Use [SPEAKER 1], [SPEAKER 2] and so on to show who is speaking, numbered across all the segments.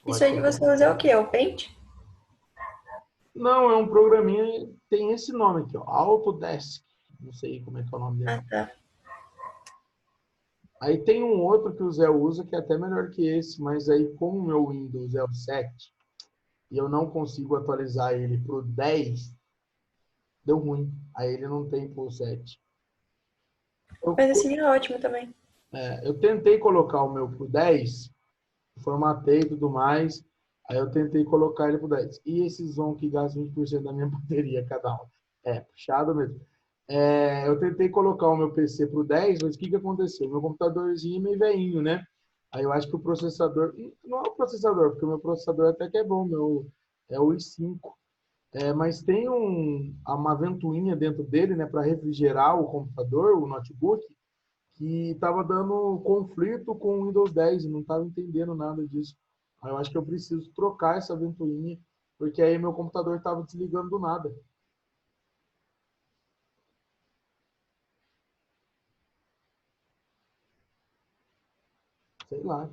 [SPEAKER 1] Isso aí que você usa é o quê? É o Paint?
[SPEAKER 2] Não, é um programinha, tem esse nome aqui, ó, Autodesk. Não sei como é que é o nome dele.
[SPEAKER 1] Ah, tá.
[SPEAKER 2] Aí tem um outro que o Zé usa que é até melhor que esse, mas aí como o meu Windows é o 7 e eu não consigo atualizar ele para o 10, deu ruim. Aí ele não tem para o 7. Eu,
[SPEAKER 1] Mas assim é ótimo também.
[SPEAKER 2] eu tentei colocar o meu para o 10, formatei e tudo mais, aí eu tentei colocar ele para o 10. E esse Zon que gasta 20% da minha bateria cada aula. É, puxado mesmo. Eu tentei colocar o meu PC para o 10, mas o que aconteceu? Meu computadorzinho é meio velhinho, né? Aí eu acho que o processador... Não é o processador, porque o meu processador até que é bom, meu é o i5. Mas tem uma ventoinha dentro dele, né, para refrigerar o computador, o notebook, que estava dando conflito com o Windows 10 e não estava entendendo nada disso. Aí eu acho que eu preciso trocar essa ventoinha, porque aí meu computador estava desligando do nada. Sei lá.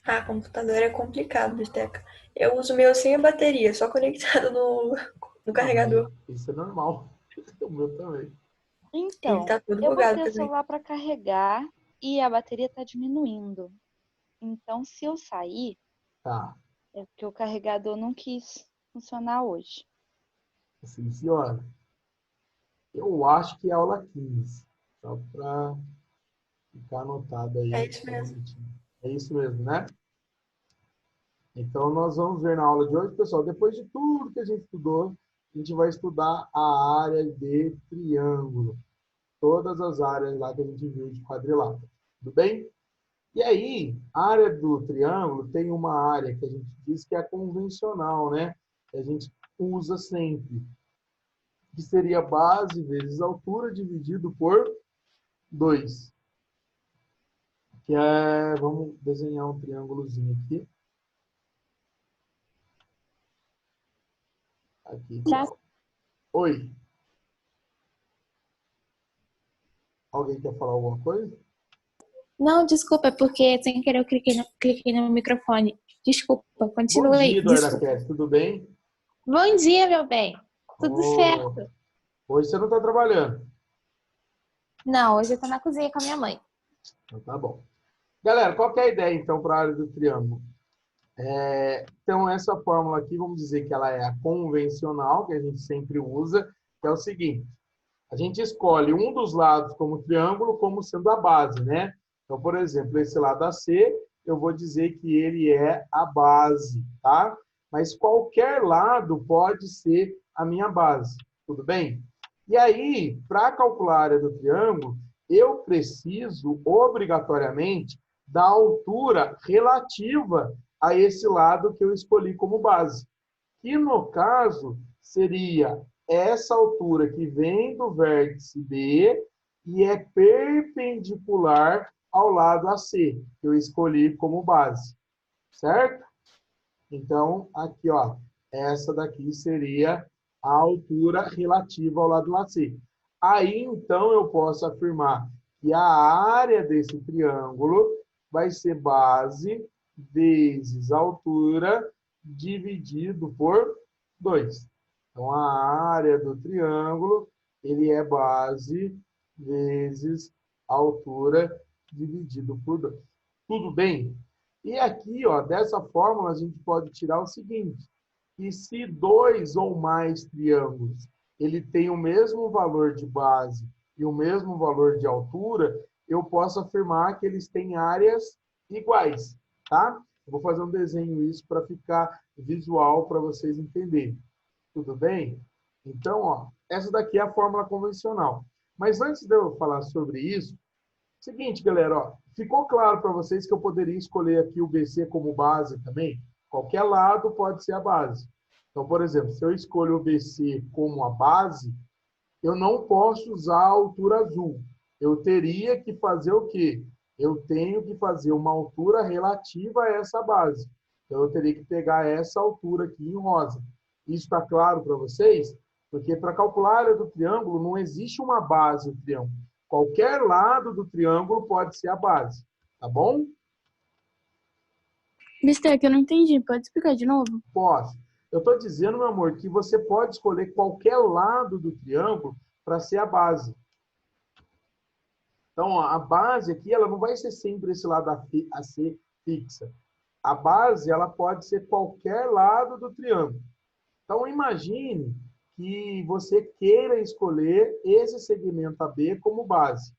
[SPEAKER 1] Ah, computador é complicado, Bisteca. Eu uso o meu sem a bateria, só conectado no
[SPEAKER 2] Não, mas
[SPEAKER 1] carregador.
[SPEAKER 2] isso é normal. O meu também.
[SPEAKER 1] Ele
[SPEAKER 3] Então,
[SPEAKER 1] tá todo
[SPEAKER 3] eu
[SPEAKER 1] bugado
[SPEAKER 3] botei o
[SPEAKER 1] também.
[SPEAKER 3] celular para carregar e a bateria está diminuindo. Então, se eu sair,
[SPEAKER 2] Tá.
[SPEAKER 3] é porque o carregador não quis funcionar hoje.
[SPEAKER 2] Assim, senhora. Eu acho que é aula 15. Só para ficar anotado
[SPEAKER 1] É
[SPEAKER 2] aí.
[SPEAKER 1] isso mesmo.
[SPEAKER 2] É isso mesmo, né? Então, nós vamos ver na aula de hoje, pessoal, depois de tudo que a gente estudou, a gente vai estudar a área de triângulo. Todas as áreas lá que a gente viu de quadrilátero. Tudo bem? E aí, a área do triângulo tem uma área que a gente diz que é convencional, né? Que a gente usa sempre. Que seria base vezes altura dividido por 2. Que é, vamos desenhar um triângulozinho aqui. Aqui,
[SPEAKER 4] Já
[SPEAKER 2] tchau. Oi, alguém quer falar alguma coisa?
[SPEAKER 4] Não, desculpa, é porque sem querer eu cliquei no microfone. Desculpa,
[SPEAKER 2] Bom
[SPEAKER 4] continua
[SPEAKER 2] dia,
[SPEAKER 4] aí,
[SPEAKER 2] Eduarda
[SPEAKER 4] desculpa.
[SPEAKER 2] Cat, tudo bem?
[SPEAKER 4] Bom dia, meu bem. Tudo
[SPEAKER 2] Oh,
[SPEAKER 4] certo?
[SPEAKER 2] hoje você não está trabalhando.
[SPEAKER 4] Não, hoje eu tô na cozinha com a minha mãe.
[SPEAKER 2] Então tá bom. Galera, qual que é a ideia então para a área do triângulo? Então, essa fórmula aqui, vamos dizer que ela é a convencional, que a gente sempre usa, que é o seguinte: a gente escolhe um dos lados como triângulo, como sendo a base, né? Então, por exemplo, esse lado AC, eu vou dizer que ele é a base, tá? Mas qualquer lado pode ser a minha base, tudo bem? E aí, para calcular a área do triângulo, eu preciso, obrigatoriamente, da altura relativa a esse lado que eu escolhi como base. Que, no caso, seria essa altura que vem do vértice B e é perpendicular ao lado AC, que eu escolhi como base, certo? Então, aqui, ó, essa daqui seria a altura relativa ao lado AC. Aí, então, eu posso afirmar que a área desse triângulo vai ser base vezes altura dividido por 2. Então, a área do triângulo, ele é base vezes altura dividido por 2. Tudo bem? E aqui, ó, dessa fórmula, a gente pode tirar o seguinte, que se dois ou mais triângulos ele tem o mesmo valor de base e o mesmo valor de altura, eu posso afirmar que eles têm áreas iguais, tá? Eu vou fazer um desenho isso para ficar visual para vocês entenderem. Tudo bem? Então, ó, essa daqui é a fórmula convencional. Mas antes de eu falar sobre isso, seguinte, galera, ó, ficou claro para vocês que eu poderia escolher aqui o BC como base também? Qualquer lado pode ser a base. Então, por exemplo, se eu escolho o BC como a base, eu não posso usar a altura azul. Eu teria que fazer o quê? Eu tenho que fazer uma altura relativa a essa base. Então, eu teria que pegar essa altura aqui em rosa. Isso está claro para vocês? Porque para calcular a área do triângulo, não existe uma base do triângulo. Qualquer lado do triângulo pode ser a base. Tá bom?
[SPEAKER 4] Mister, que eu não entendi. Pode explicar de novo?
[SPEAKER 2] Posso. Eu estou dizendo, meu amor, que você pode escolher qualquer lado do triângulo para ser a base. Então, ó, a base aqui, ela não vai ser sempre esse lado a ser fixa. A base, ela pode ser qualquer lado do triângulo. Então, imagine que você queira escolher esse segmento AB como base.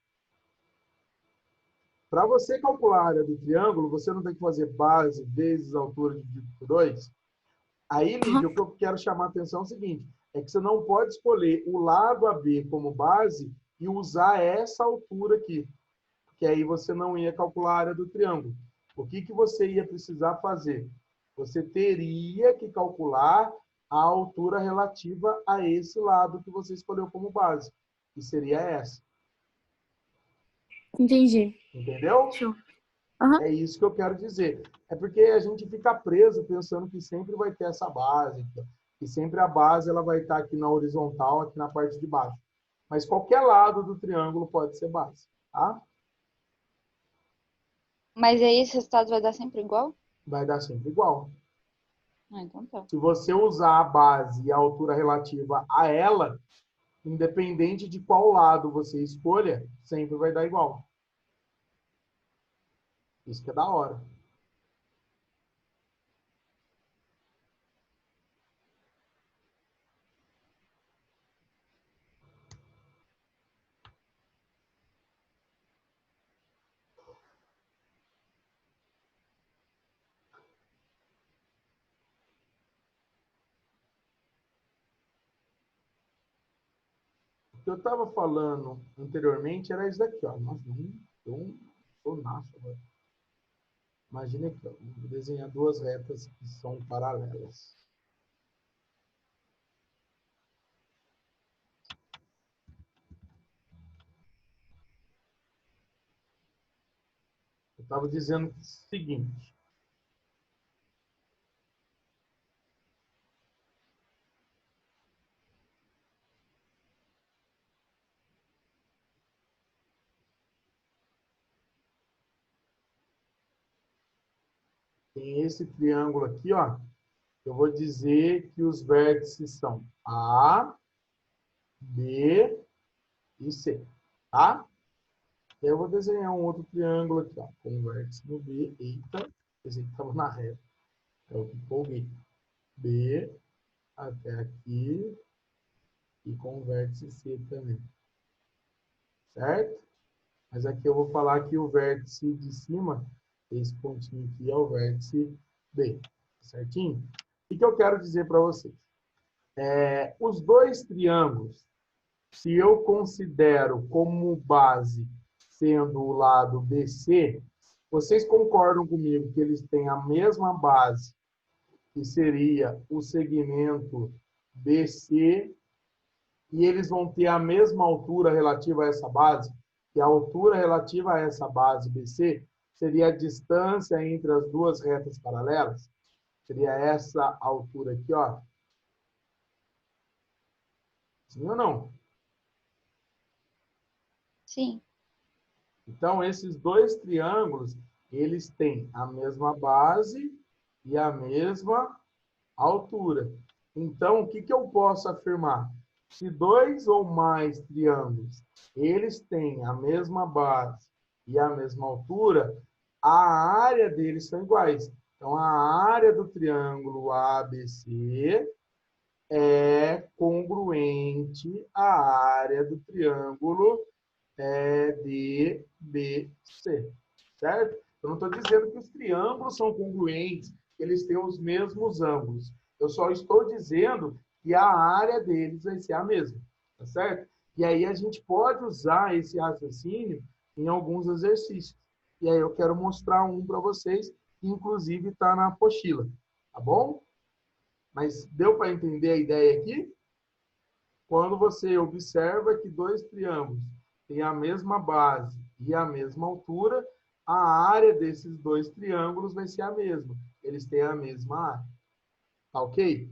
[SPEAKER 2] Para você calcular a área do triângulo, você não tem que fazer base vezes a altura dividido por 2. Aí, Lívia, o que eu quero chamar a atenção é o seguinte, é que você não pode escolher o lado AB como base e usar essa altura aqui, porque aí você não ia calcular a área do triângulo. O que você ia precisar fazer? Você teria que calcular a altura relativa a esse lado que você escolheu como base, que seria essa.
[SPEAKER 4] Entendi.
[SPEAKER 2] Entendeu?
[SPEAKER 4] Show. Aham.
[SPEAKER 2] É isso que eu quero dizer. É porque a gente fica preso pensando que sempre vai ter essa base, que sempre a base ela vai estar aqui na horizontal, aqui na parte de baixo. Mas qualquer lado do triângulo pode ser base, tá?
[SPEAKER 3] Mas aí esse resultado vai dar sempre igual?
[SPEAKER 2] Vai dar sempre igual.
[SPEAKER 3] Ah, então tá.
[SPEAKER 2] Se você usar a base e a altura relativa a ela, independente de qual lado você escolha, sempre vai dar igual. Isso que é da hora. O que eu estava falando anteriormente era isso daqui, ó. Nossa, não sou naço agora. Imagina aqui, ó. Vou desenhar duas retas que são paralelas. Eu estava dizendo o seguinte. Tem esse triângulo aqui, ó. Eu vou dizer que os vértices são A, B e C, tá? Eu vou desenhar um outro triângulo aqui, ó, com um vértice no B. Eita, pensei que estava na reta. Eu empolguei. B até aqui e com o vértice C também. Certo? Mas aqui eu vou falar que o vértice de cima, esse pontinho aqui, é o vértice B. Certinho? O que eu quero dizer para vocês? Os dois triângulos, se eu considero como base sendo o lado BC, vocês concordam comigo que eles têm a mesma base, que seria o segmento BC, e eles vão ter a mesma altura relativa a essa base, que a altura relativa a essa base BC seria a distância entre as duas retas paralelas? Seria essa altura aqui, ó. Sim ou não?
[SPEAKER 3] Sim.
[SPEAKER 2] Então, esses dois triângulos, eles têm a mesma base e a mesma altura. Então, o que eu posso afirmar? Se dois ou mais triângulos, eles têm a mesma base e a mesma altura, a área deles são iguais. Então, a área do triângulo ABC é congruente à área do triângulo DBC, certo? Eu não estou dizendo que os triângulos são congruentes, que eles têm os mesmos ângulos. Eu só estou dizendo que a área deles vai ser a mesma, tá certo? E aí a gente pode usar esse raciocínio em alguns exercícios. E aí eu quero mostrar um para vocês, que inclusive está na apostila, tá bom? Mas deu para entender a ideia aqui? Quando você observa que dois triângulos têm a mesma base e a mesma altura, a área desses dois triângulos vai ser a mesma. Eles têm a mesma área. Tá ok?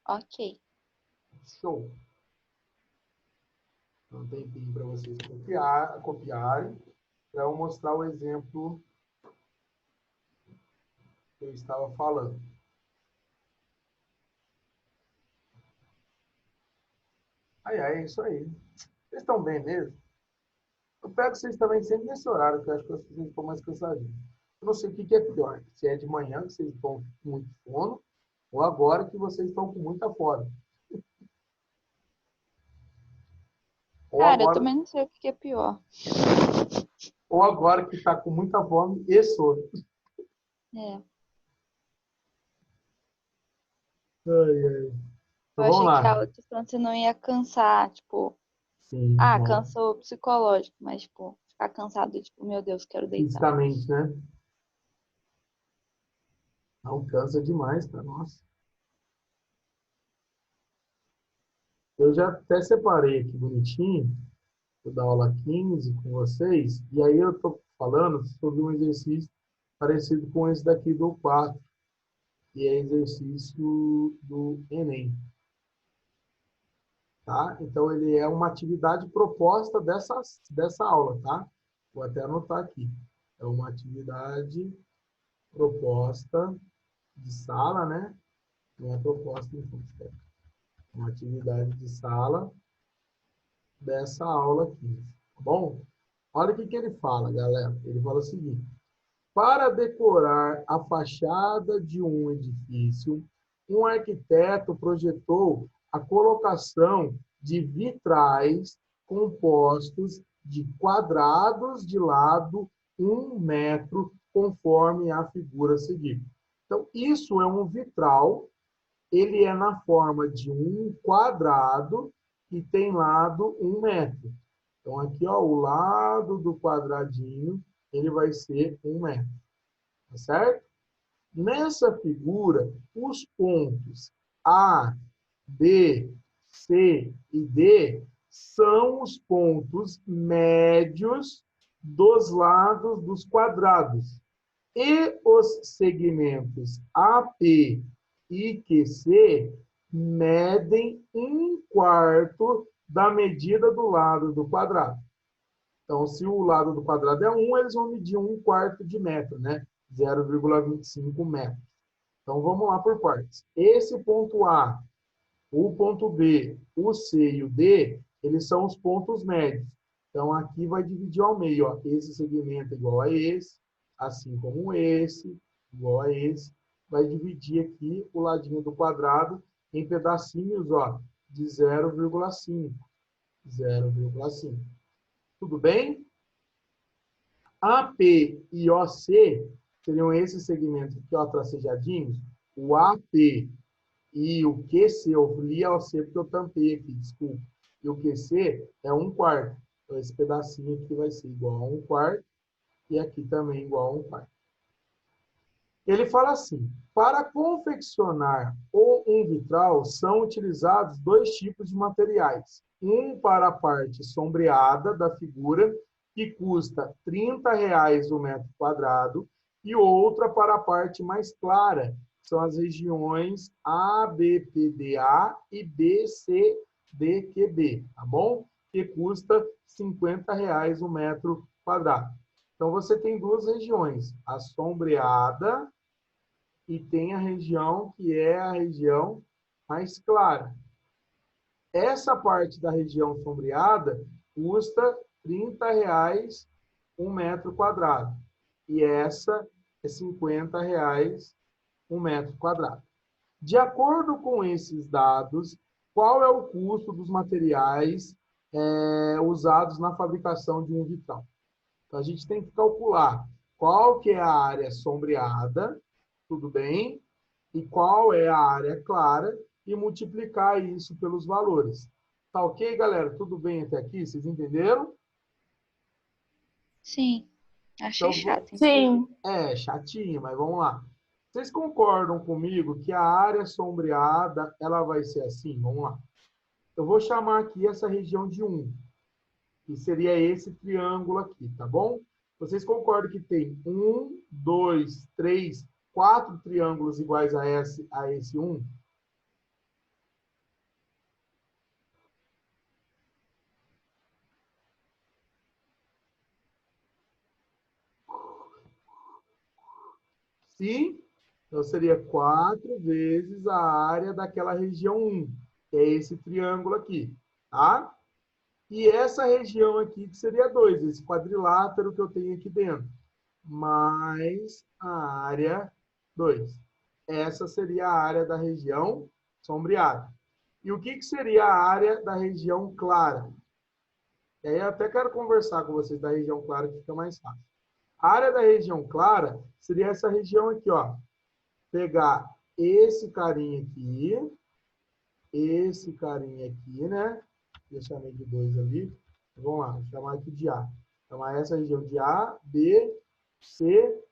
[SPEAKER 3] Ok.
[SPEAKER 2] Show. Então, tem tempinho para vocês copiarem, para eu mostrar o exemplo que eu estava falando. É isso aí. Vocês estão bem mesmo? Eu pego vocês também sempre nesse horário, que eu acho que vocês estão mais cansadinhos. Eu não sei o que é pior, se é de manhã que vocês estão com muito sono, ou agora que vocês estão com muita fome. Ou
[SPEAKER 3] Cara, eu
[SPEAKER 2] agora,
[SPEAKER 3] também não sei o que é pior.
[SPEAKER 2] ou agora que está com muita fome e sono.
[SPEAKER 3] É.
[SPEAKER 2] Ai, ai.
[SPEAKER 3] Eu
[SPEAKER 2] Então vamos
[SPEAKER 3] achei que
[SPEAKER 2] lá.
[SPEAKER 3] a outra você não ia cansar, tipo,
[SPEAKER 2] Sim, não.
[SPEAKER 3] cansou psicológico, mas, tipo, ficar cansado, tipo, meu Deus, quero deitar.
[SPEAKER 2] Fisicamente, né? Não cansa demais, tá? Nossa. Eu já até separei aqui bonitinho, vou dar aula 15 com vocês, e aí eu estou falando sobre um exercício parecido com esse daqui do 4, que é exercício do Enem, tá? Então, ele é uma atividade proposta dessa aula, tá? Vou até anotar aqui. É uma atividade proposta de sala, né? Não é proposta em é uma atividade de sala dessa aula aqui, tá bom? Olha o que ele fala, galera. Ele fala o seguinte: para decorar a fachada de um edifício, um arquiteto projetou a colocação de vitrais compostos de quadrados de lado 1 metro, conforme a figura a seguir. Então, isso é um vitral, ele é na forma de um quadrado e tem lado 1 metro. Então, aqui, ó, o lado do quadradinho, ele vai ser 1 metro. Tá certo? Nessa figura, os pontos A, B, C e D são os pontos médios dos lados dos quadrados. E os segmentos AP e QC medem 1/4 da medida do lado do quadrado. Então, se o lado do quadrado é 1, eles vão medir 1/4 de metro, né? 0,25 metros. Então, vamos lá por partes. Esse ponto A, o ponto B, o C e o D, eles são os pontos médios. Então, aqui vai dividir ao meio. Ó. Esse segmento é igual a esse, assim como esse, igual a esse. Vai dividir aqui o ladinho do quadrado em pedacinhos, ó, de 0,5. 0,5. Tudo bem? AP e OC seriam esses segmentos aqui, ó, tracejadinhos. O AP e o QC, eu li OC porque eu tampei aqui, desculpa. E o QC é 1/4. Então, esse pedacinho aqui vai ser igual a 1/4 e aqui também igual a 1/4. Ele fala assim: para confeccionar um vitral, são utilizados 2 tipos de materiais. Um para a parte sombreada da figura, que custa R$ 30 o metro quadrado, e outra para a parte mais clara, são as regiões ABPDA e BCDQB, tá bom? Que custa R$ 50 o metro quadrado. Então, você tem 2 regiões, a sombreada e tem a região que é a região mais clara. Essa parte da região sombreada custa R$ 30 um metro quadrado. E essa é R$ 50 um metro quadrado. De acordo com esses dados, qual é o custo dos materiais usados na fabricação de um vitral? Então, a gente tem que calcular qual que é a área sombreada, tudo bem? E qual é a área clara e multiplicar isso pelos valores. Tá ok, galera? Tudo bem até aqui? Vocês entenderam?
[SPEAKER 3] Sim, achei
[SPEAKER 2] Então,
[SPEAKER 3] chato.
[SPEAKER 4] Sim.
[SPEAKER 2] chatinho, mas vamos lá. Vocês concordam comigo que a área sombreada, ela vai ser assim? Vamos lá. Eu vou chamar aqui essa região de 1, que seria esse triângulo aqui, tá bom? Vocês concordam que tem 1, 2, 3, 4 triângulos iguais a esse 1? Sim? Então, seria 4 vezes a área daquela região 1, que é esse triângulo aqui, tá? E essa região aqui, que seria 2, esse quadrilátero que eu tenho aqui dentro, mais a área 2. Essa seria a área da região sombreada. E o que seria a área da região clara? E aí eu até quero conversar com vocês da região clara, que fica mais fácil. A área da região clara seria essa região aqui, ó. Pegar esse carinha aqui, né? Eu chamei de 2 ali. Vamos lá, vou chamar aqui de A. Chamar essa região de A, B, C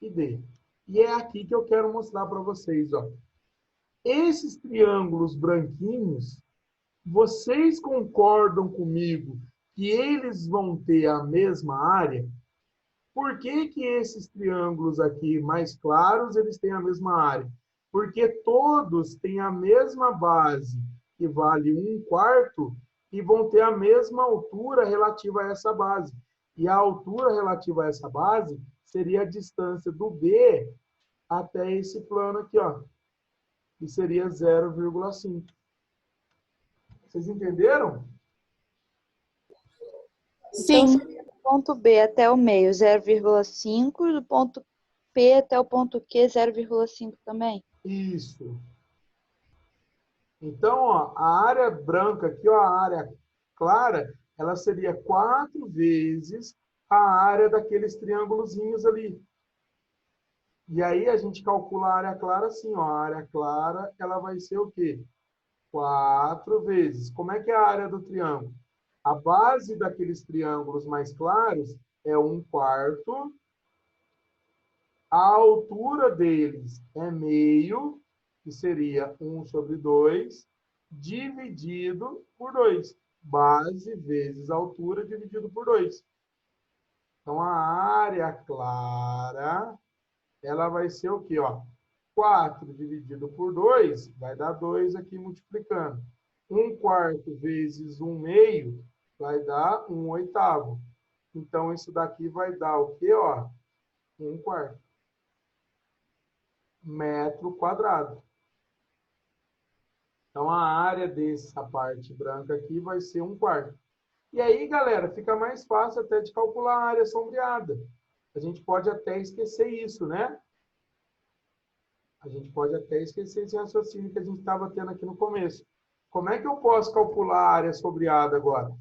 [SPEAKER 2] e D. E é aqui que eu quero mostrar para vocês, ó. Esses triângulos branquinhos, vocês concordam comigo que eles vão ter a mesma área? Por que que esses triângulos aqui mais claros, eles têm a mesma área? Porque todos têm a mesma base, que vale 1/4, e vão ter a mesma altura relativa a essa base. E a altura relativa a essa base seria a distância do B até esse plano aqui, ó, que seria 0,5. Vocês entenderam?
[SPEAKER 3] Então,
[SPEAKER 4] Sim.
[SPEAKER 3] seria do ponto B até o meio, 0,5, e do ponto P até o ponto Q, 0,5 também.
[SPEAKER 2] Isso. Então, ó, a área branca aqui, ó, a área clara, ela seria 4 vezes a área daqueles triângulozinhos ali. E aí a gente calcula a área clara assim, ó, a área clara, ela vai ser o quê? 4 vezes. Como é que é a área do triângulo? A base daqueles triângulos mais claros é 1/4. A altura deles é meio, que seria 1/2, dividido por 2. Base vezes altura dividido por 2. Então, a área clara, ela vai ser o quê? Ó? 4 dividido por 2, vai dar 2 aqui multiplicando. 1/4 vezes 1/2 vai dar 1/8. Então, isso daqui vai dar o quê? Ó? 1/4 metro quadrado. Então, a área dessa parte branca aqui vai ser 1/4. E aí, galera, fica mais fácil até de calcular a área sombreada. A gente pode até esquecer isso, né? A gente pode até esquecer esse raciocínio que a gente estava tendo aqui no começo. Como é que eu posso calcular a área sombreada agora?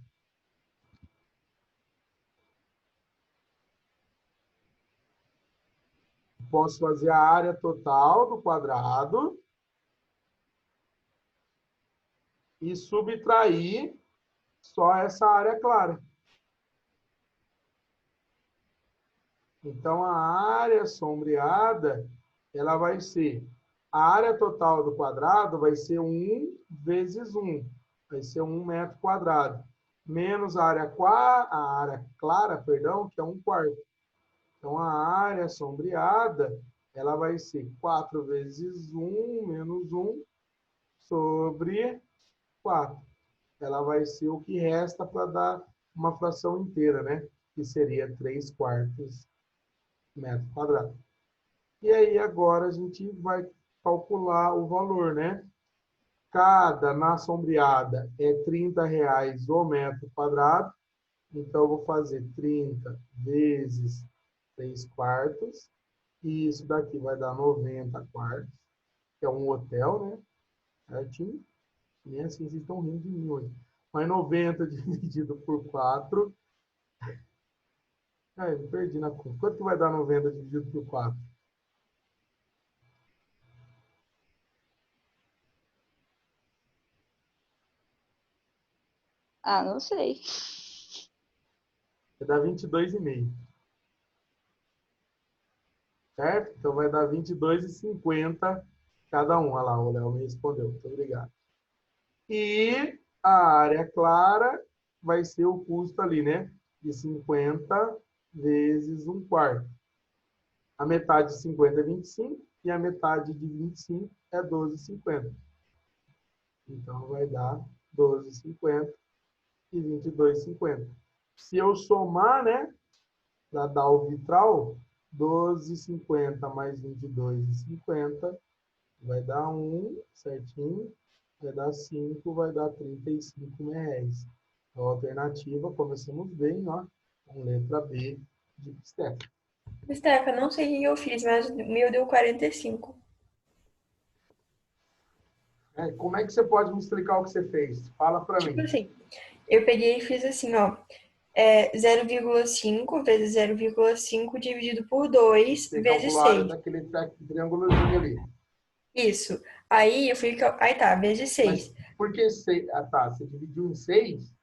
[SPEAKER 2] Posso fazer a área total do quadrado e subtrair só essa área clara. Então, a área sombreada, ela vai ser, a área total do quadrado vai ser 1 vezes 1. Vai ser 1 metro quadrado. Menos a área clara, perdão, que é 1/4. Então, a área sombreada, ela vai ser 4 vezes 1 menos 1 sobre 4. Ela vai ser o que resta para dar uma fração inteira, né? Que seria 3/4 metro quadrado. E aí, agora, a gente vai calcular o valor, né? Na sombreada é R$30 o metro quadrado. Então, eu vou fazer 30 vezes 3/4. E isso daqui vai dar 90 quartos, que é um hotel, né? Certinho. Nem assim, vocês estão rindo de mim hoje. Mas 90 dividido por 4. Eu me perdi na conta. Quanto que vai dar 90 dividido por 4?
[SPEAKER 3] Ah, não sei.
[SPEAKER 2] Vai dar 22,5. Certo? Então, vai dar 22,50 cada um. Olha lá, o Léo me respondeu. Muito obrigado. E a área clara vai ser o custo ali, né? De 50 vezes 1/4. A metade de 50 é 25 e a metade de 25 é 12,50. Então, vai dar 12,50 e 22,50. Se eu somar, né? Para dar o vitral, 12,50 mais 22,50 vai dar 1, certinho. Vai dar 5, vai dar 35 reais. Então, a alternativa, começamos bem, ó, com letra B de bisteca.
[SPEAKER 1] Bisteca, não sei o que eu fiz, mas o meu deu 45.
[SPEAKER 2] Como é que você pode me explicar o que você fez? Fala para
[SPEAKER 1] Tipo
[SPEAKER 2] mim.
[SPEAKER 1] assim, eu peguei e fiz assim, ó. 0,5 vezes 0,5 dividido por 2
[SPEAKER 2] Você
[SPEAKER 1] vezes
[SPEAKER 2] calculou a área
[SPEAKER 1] 6.
[SPEAKER 2] daquele triângulozinho ali.
[SPEAKER 1] Isso. Aí eu fui. Aí tá, vezes
[SPEAKER 2] Mas
[SPEAKER 1] 6.
[SPEAKER 2] por que 6? Ah, tá. Você dividiu em 6?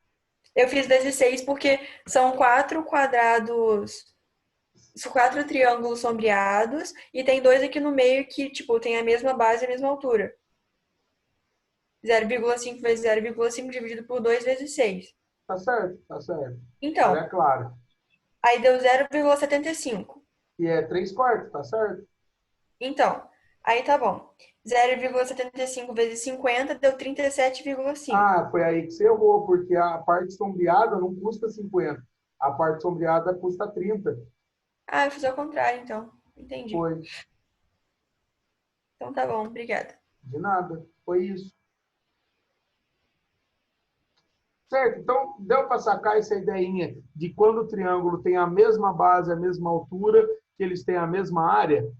[SPEAKER 1] Eu fiz vezes 6 porque são 4 quadrados. São 4 triângulos sombreados. E tem dois aqui no meio que, tipo, tem a mesma base e a mesma altura. 0,5 vezes 0,5 dividido por 2 vezes 6.
[SPEAKER 2] Tá certo, tá certo.
[SPEAKER 1] Então,
[SPEAKER 2] Área clara.
[SPEAKER 1] aí deu 0,75.
[SPEAKER 2] E é 3/4, tá certo?
[SPEAKER 1] Então, aí tá bom. 0,75 vezes 50 deu 37,5.
[SPEAKER 2] Ah, foi aí que você errou, porque a parte sombreada não custa 50. A parte sombreada custa 30.
[SPEAKER 1] Ah, eu fiz ao contrário, então. Entendi.
[SPEAKER 2] Foi.
[SPEAKER 1] Então tá bom, obrigada.
[SPEAKER 2] De nada. Foi isso. Certo? Então, deu para sacar essa ideinha de quando o triângulo tem a mesma base, a mesma altura, que eles têm a mesma área?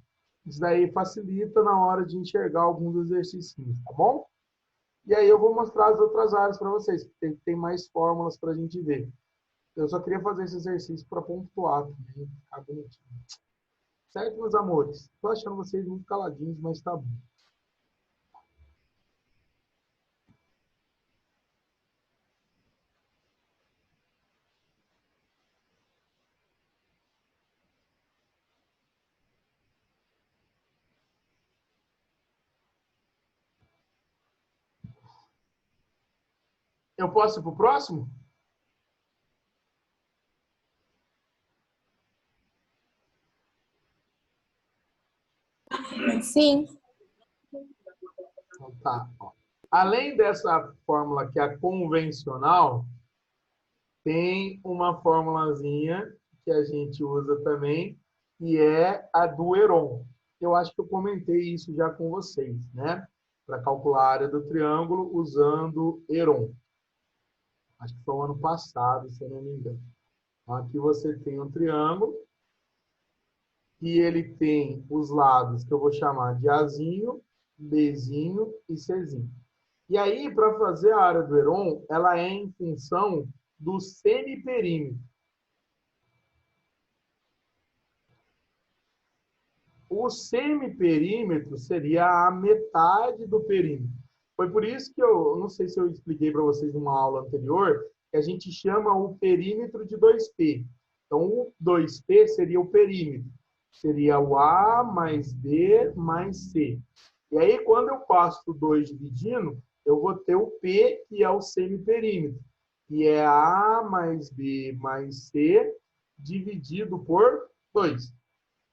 [SPEAKER 2] Isso daí facilita na hora de enxergar alguns exercícios, tá bom? E aí eu vou mostrar as outras áreas para vocês, porque tem mais fórmulas para a gente ver. Eu só queria fazer esse exercício para pontuar também, ficar bonitinho. Certo, meus amores? Estou achando vocês muito caladinhos, mas tá bom. Eu posso ir para o próximo?
[SPEAKER 4] Sim.
[SPEAKER 2] Então, tá. Ó. Além dessa fórmula que é a convencional, tem uma formulazinha que a gente usa também, que é a do Heron. Eu acho que eu comentei isso já com vocês, né? Para calcular a área do triângulo usando Heron. Acho que foi o ano passado, se eu não me engano. Então, aqui você tem um triângulo e ele tem os lados que eu vou chamar de Azinho, Bzinho e Czinho. E aí, para fazer a área do Heron, ela é em função do semiperímetro. O semiperímetro seria a metade do perímetro. Foi por isso que eu não sei se eu expliquei para vocês numa aula anterior, que a gente chama o perímetro de 2P. Então, o 2P seria o perímetro. Seria o A mais B mais C. E aí, quando eu passo o 2 dividindo, eu vou ter o P, que é o semiperímetro. Que é A mais B mais C dividido por 2.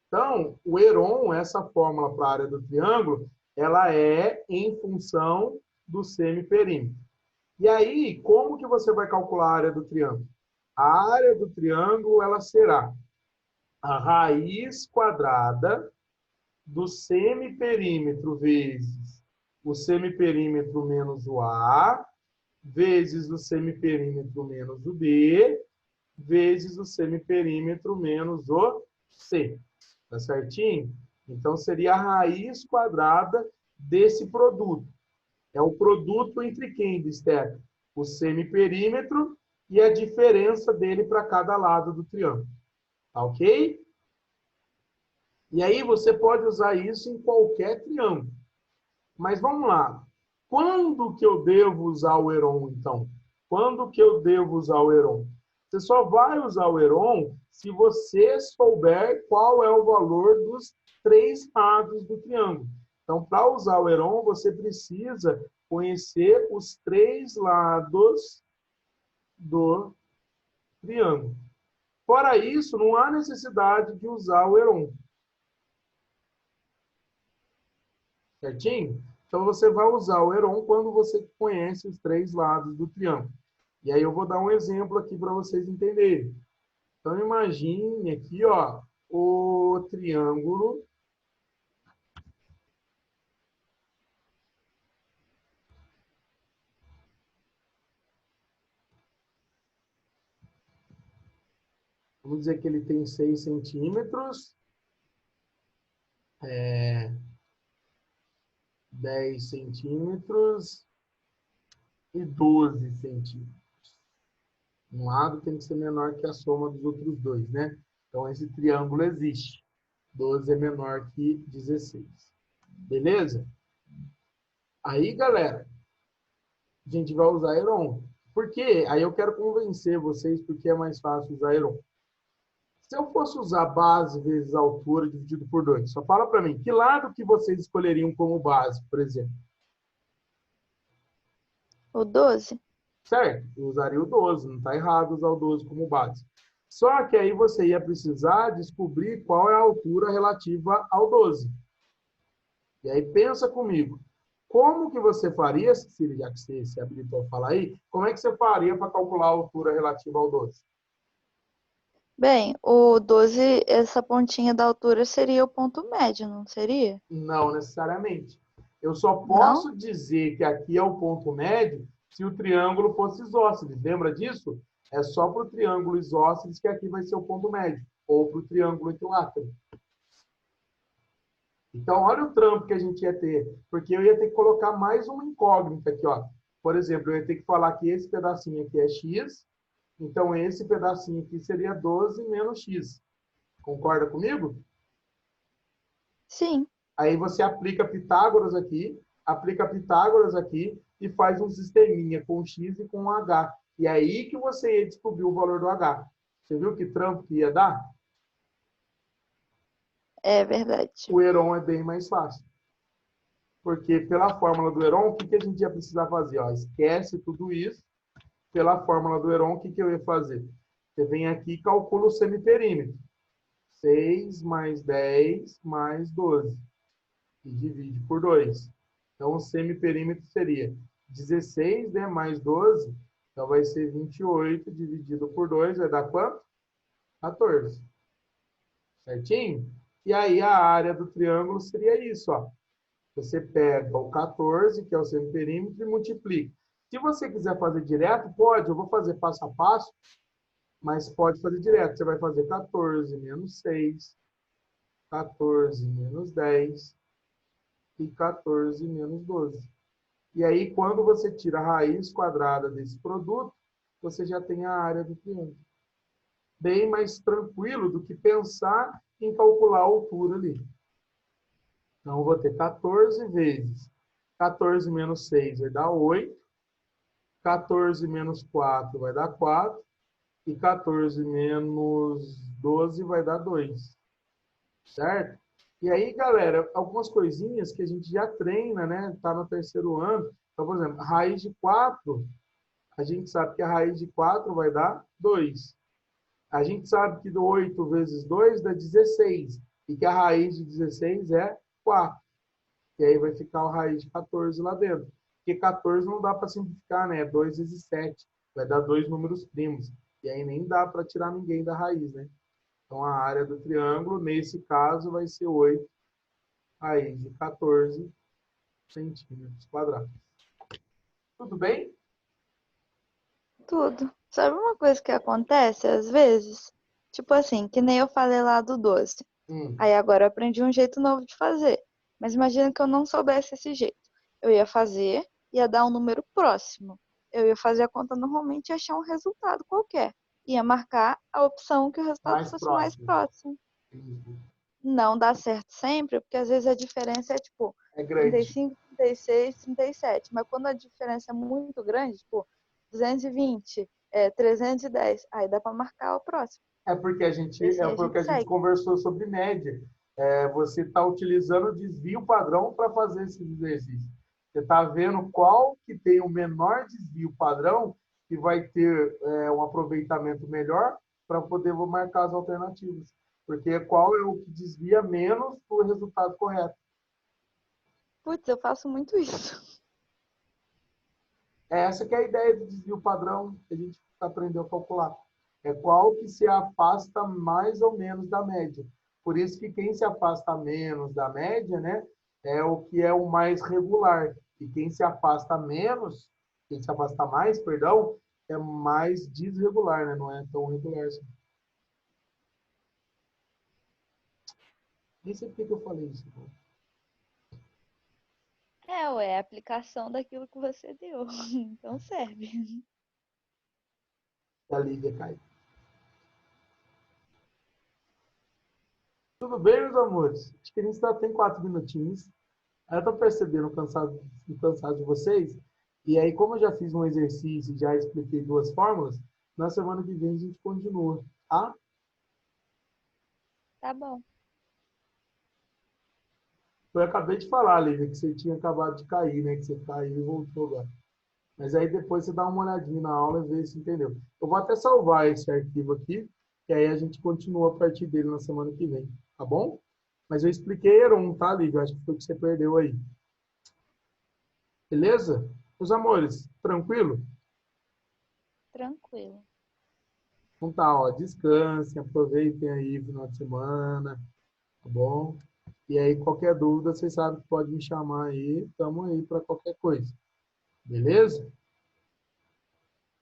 [SPEAKER 2] Então, o Heron, essa fórmula para a área do triângulo, ela é em função do semiperímetro. E aí, como que você vai calcular a área do triângulo? A área do triângulo, ela será a raiz quadrada do semiperímetro vezes o semiperímetro menos o A, vezes o semiperímetro menos o B, vezes o semiperímetro menos o C. Tá certinho? Então, seria a raiz quadrada desse produto. É o produto entre quem, Bisteca? O semiperímetro e a diferença dele para cada lado do triângulo. Tá ok? E aí você pode usar isso em qualquer triângulo. Mas vamos lá. Quando que eu devo usar o Heron, então? Quando que eu devo usar o Heron? Você só vai usar o Heron se você souber qual é o valor dos 3 lados do triângulo. Então, para usar o Heron, você precisa conhecer os 3 lados do triângulo. Fora isso, não há necessidade de usar o Heron. Certinho? Então, você vai usar o Heron quando você conhece os 3 lados do triângulo. E aí eu vou dar um exemplo aqui para vocês entenderem. Então, imagine aqui, ó, do triângulo vamos dizer que ele tem 6 centímetros, 10 centímetros e 12 centímetros. Um lado tem que ser menor que a soma dos outros dois, né? Então, esse triângulo existe. 12 é menor que 16. Beleza? Aí, galera, a gente vai usar Heron. Por quê? Aí eu quero convencer vocês porque é mais fácil usar Heron. Se eu fosse usar base vezes altura dividido por 2, só fala para mim, que lado que vocês escolheriam como base, por exemplo?
[SPEAKER 3] O 12?
[SPEAKER 2] Certo? Eu usaria o 12, não está errado usar o 12 como base. Só que aí você ia precisar descobrir qual é a altura relativa ao 12. E aí pensa comigo, como que você faria, Cecília, já que você se habilitou a falar aí, como é que você faria para calcular a altura relativa ao 12?
[SPEAKER 3] Bem, o 12, essa pontinha da altura seria o ponto médio, não seria?
[SPEAKER 2] Não necessariamente. Eu só
[SPEAKER 3] Não?
[SPEAKER 2] posso dizer que aqui é o ponto médio se o triângulo fosse isósceles. Lembra disso? É só para o triângulo isósceles que aqui vai ser o ponto médio. Ou para o triângulo equilátero. Então, olha o trampo que a gente ia ter. Porque eu ia ter que colocar mais uma incógnita aqui, ó. Por exemplo, eu ia ter que falar que esse pedacinho aqui é x. Então, esse pedacinho aqui seria 12 menos x. Concorda comigo?
[SPEAKER 3] Sim.
[SPEAKER 2] Aí você aplica Pitágoras aqui e faz um sisteminha com x e com h. E aí que você ia descobrir o valor do h. Você viu que trampo que ia dar?
[SPEAKER 3] É verdade.
[SPEAKER 2] O Heron é bem mais fácil. Porque pela fórmula do Heron, o que a gente ia precisar fazer? Ó, esquece tudo isso. Pela fórmula do Heron, o que eu ia fazer? Você vem aqui e calcula o semiperímetro. 6 mais 10 mais 12. E divide por 2. Então, o semiperímetro seria 16, né, mais 12. Então, vai ser 28 dividido por 2. Vai dar quanto? 14. Certinho? E aí, a área do triângulo seria isso, ó. Você pega o 14, que é o semiperímetro, e multiplica. Se você quiser fazer direto, pode. Eu vou fazer passo a passo, mas pode fazer direto. Você vai fazer 14 menos 6, 14 menos 10 e 14 menos 12. E aí, quando você tira a raiz quadrada desse produto, você já tem a área do triângulo. Bem mais tranquilo do que pensar em calcular a altura ali. Então, eu vou ter 14 vezes 14 menos 6 vai dar 8. 14 menos 4 vai dar 4. E 14 menos 12 vai dar 2. Certo? E aí, galera, algumas coisinhas que a gente já treina, né? Está no terceiro ano. Então, por exemplo, raiz de 4, a gente sabe que a raiz de 4 vai dar 2. A gente sabe que do 8 vezes 2 dá 16. E que a raiz de 16 é 4. E aí vai ficar a raiz de 14 lá dentro. Porque 14 não dá para simplificar, né? 2 vezes 7. Vai dar 2 números primos. E aí nem dá para tirar ninguém da raiz, né? Então, a área do triângulo, nesse caso, vai ser 8 raiz de 14 centímetros quadrados. Tudo bem?
[SPEAKER 3] Tudo. Sabe uma coisa que acontece às vezes? Tipo assim, que nem eu falei lá do 12. Aí agora eu aprendi um jeito novo de fazer. Mas imagina que eu não soubesse esse jeito. Eu ia fazer, ia dar um número próximo. Eu ia fazer a conta normalmente e achar um resultado qualquer. Ia marcar a opção que o resultado
[SPEAKER 2] Mais
[SPEAKER 3] fosse mais
[SPEAKER 2] próximo.
[SPEAKER 3] próximo. Não dá certo sempre, porque às vezes a diferença é tipo
[SPEAKER 2] É grande.
[SPEAKER 3] 35, 36, 37. Mas quando a diferença é muito grande, tipo 220, 310, aí dá para marcar o próximo.
[SPEAKER 2] É porque a gente,
[SPEAKER 3] Esse aí a gente segue.
[SPEAKER 2] conversou sobre média. Você está utilizando o desvio padrão para fazer esse exercício. Você está vendo qual que tem o menor desvio padrão que vai ter um aproveitamento melhor para poder marcar as alternativas. Porque qual é o que desvia menos para o resultado correto.
[SPEAKER 3] Putz, eu faço muito isso.
[SPEAKER 2] Essa que é a ideia do desvio padrão que a gente aprendeu a calcular. É qual que se afasta mais ou menos da média. Por isso que quem se afasta menos da média, né, é o que é o mais regular. E quem se afasta menos, quem se afasta mais, perdão, é mais desregular, né? Não é tão regular assim. Nem sei por que eu falei isso.
[SPEAKER 3] É a aplicação daquilo que você deu. Então serve.
[SPEAKER 2] A Lívia cai. Tudo bem, meus amores? Acho que a gente ainda tem 4 minutinhos. Eu tô percebendo o cansado de vocês. E aí, como eu já fiz um exercício e já expliquei 2 fórmulas, na semana que vem a gente continua, tá?
[SPEAKER 3] Tá bom.
[SPEAKER 2] Eu acabei de falar, Lívia, que você tinha acabado de cair, né? Que você caiu e voltou agora. Mas aí depois você dá uma olhadinha na aula e vê se entendeu. Eu vou até salvar esse arquivo aqui, que aí a gente continua a partir dele na semana que vem, tá bom? Mas eu expliquei Heron, tá, Lívia? Acho que foi o que você perdeu aí. Beleza? Meus amores, tranquilo?
[SPEAKER 3] Tranquilo.
[SPEAKER 2] Então tá, ó, descansem, aproveitem aí o final de semana, tá bom? E aí, qualquer dúvida, vocês sabem que pode me chamar aí, estamos aí para qualquer coisa. Beleza?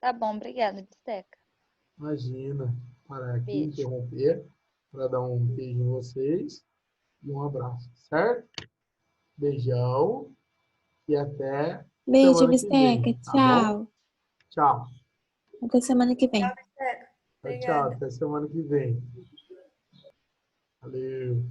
[SPEAKER 3] Tá bom, obrigada, Bisteca.
[SPEAKER 2] Imagina, parar aqui,
[SPEAKER 3] Beijo.
[SPEAKER 2] interromper, para dar um beijo em vocês e um abraço, certo? Beijão e até
[SPEAKER 4] Beijo,
[SPEAKER 2] semana que vem,
[SPEAKER 4] Bisteca.
[SPEAKER 2] tá bom?
[SPEAKER 4] Tchau.
[SPEAKER 2] Tchau.
[SPEAKER 4] Até semana que vem.
[SPEAKER 2] Tchau, tchau.
[SPEAKER 1] Obrigada.
[SPEAKER 2] Até semana que vem. Valeu.